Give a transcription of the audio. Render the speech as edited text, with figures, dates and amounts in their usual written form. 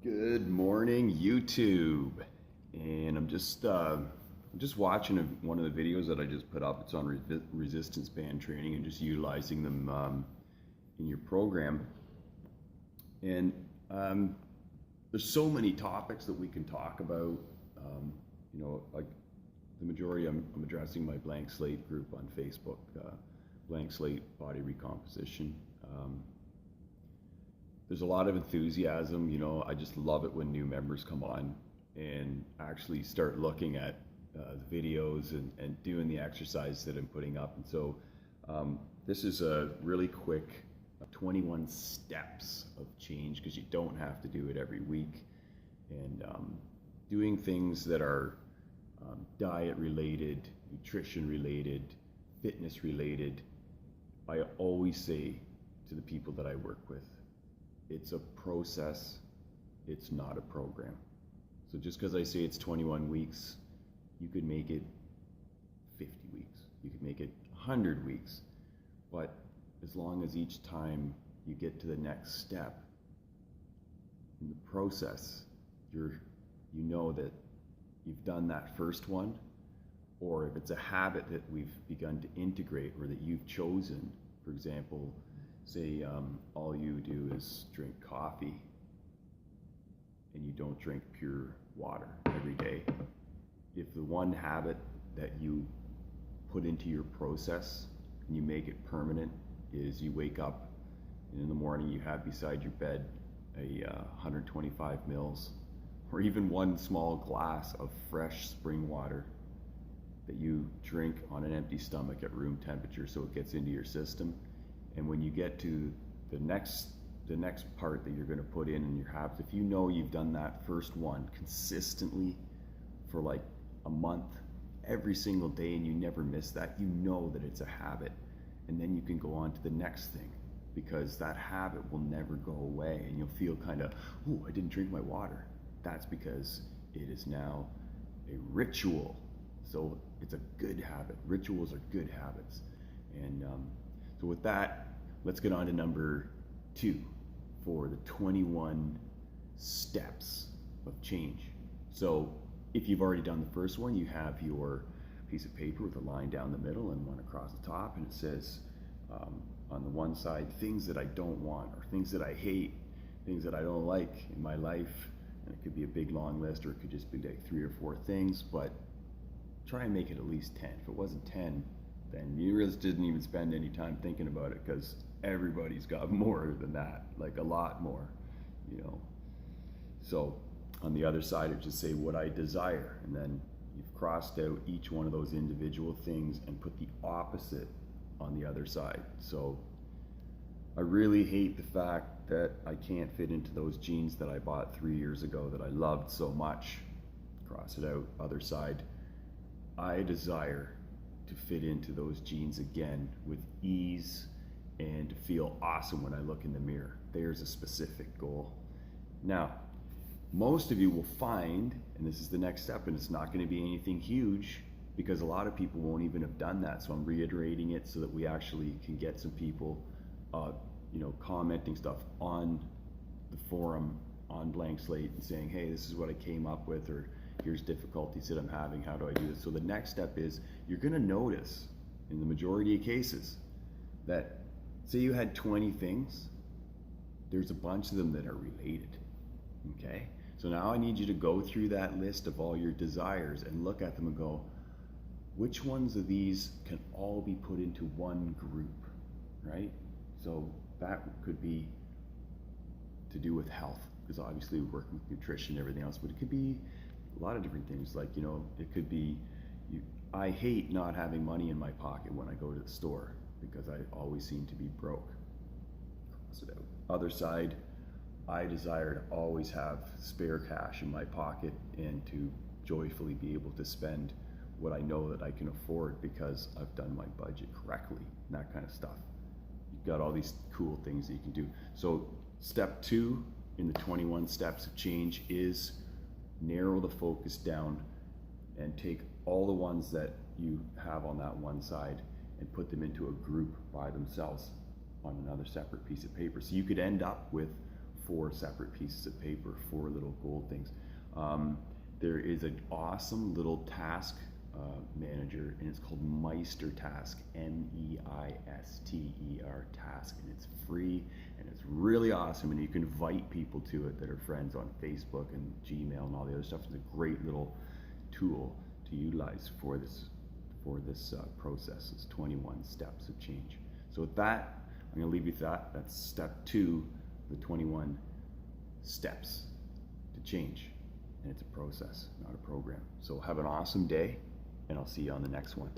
Good morning, YouTube. And I'm just watching one of the videos that I just put up. It's on resistance band training and just utilizing them in your program. And there's so many topics that we can talk about. Like the majority, I'm addressing my Blank Slate group on Facebook, Blank Slate Body Recomposition. There's a lot of enthusiasm. I just love it when new members come on and actually start looking at the videos and doing the exercise that I'm putting up. And so this is a really quick 21 steps of change, because you don't have to do it every week. And doing things that are diet related, nutrition related, fitness related, I always say to the people that I work with, it's a process, it's not a program. So just because I say it's 21 weeks, you could make it 50 weeks, you could make it 100 weeks, but as long as each time you get to the next step in the process, you know that you've done that first one, or if it's a habit that we've begun to integrate or that you've chosen. For example, say all you do is drink coffee and you don't drink pure water every day. If the one habit that you put into your process and you make it permanent is you wake up and in the morning you have beside your bed a 125 mils or even one small glass of fresh spring water that you drink on an empty stomach at room temperature so it gets into your system. And when you get to the next part that you're going to put in your habits, if you know you've done that first one consistently for like a month, every single day, and you never miss that, you know that it's a habit. And then you can go on to the next thing, because that habit will never go away. And you'll feel kind of, oh, I didn't drink my water. That's because it is now a ritual. So it's a good habit. Rituals are good habits. And so with that, let's get on to number 2 for the 21 steps of change. So if you've already done the first one, you have your piece of paper with a line down the middle and one across the top, and it says on the one side, things that I don't want, or things that I hate, things that I don't like in my life. And it could be a big long list, or it could just be like 3 or 4 things, but try and make it at least 10. If it wasn't 10, then you really didn't even spend any time thinking about it, because everybody's got more than that, like a lot more, So on the other side, it just say what I desire, and then you've crossed out each one of those individual things and put the opposite on the other side. So I really hate the fact that I can't fit into those jeans that I bought 3 years ago that I loved so much. Cross it out, other side. I desire to fit into those jeans again with ease and to feel awesome when I look in the mirror. There's a specific goal. Now, most of you will find, and this is the next step, and it's not going to be anything huge, because a lot of people won't even have done that. So I'm reiterating it so that we actually can get some people commenting stuff on the forum on Blank Slate and saying, hey, this is what I came up with, or here's difficulties that I'm having, how do I do this? So the next step is, you're going to notice in the majority of cases that, say you had 20 things, there's a bunch of them that are related. Okay, so now I need you to go through that list of all your desires and look at them and go, which ones of these can all be put into one group, right? So that could be to do with health, because obviously we're working with nutrition and everything else, but it could be a lot of different things. Like, it could be, I hate not having money in my pocket when I go to the store, because I always seem to be broke. Cross it out. Other side, I desire to always have spare cash in my pocket and to joyfully be able to spend what I know that I can afford because I've done my budget correctly, and that kind of stuff. You've got all these cool things that you can do. So step 2 in the 21 steps of change is narrow the focus down and take all the ones that you have on that one side and put them into a group by themselves on another separate piece of paper. So you could end up with 4 separate pieces of paper, 4 little gold things. There is an awesome little task manager, and it's called Meister Task, Meister Task, and it's free and it's really awesome, and you can invite people to it that are friends on Facebook and Gmail and all the other stuff. It's a great little tool to utilize for this process. It's 21 steps of change. So with that, I'm going to leave you with that. That's step 2, the 21 steps to change. And it's a process, not a program. So have an awesome day, and I'll see you on the next one.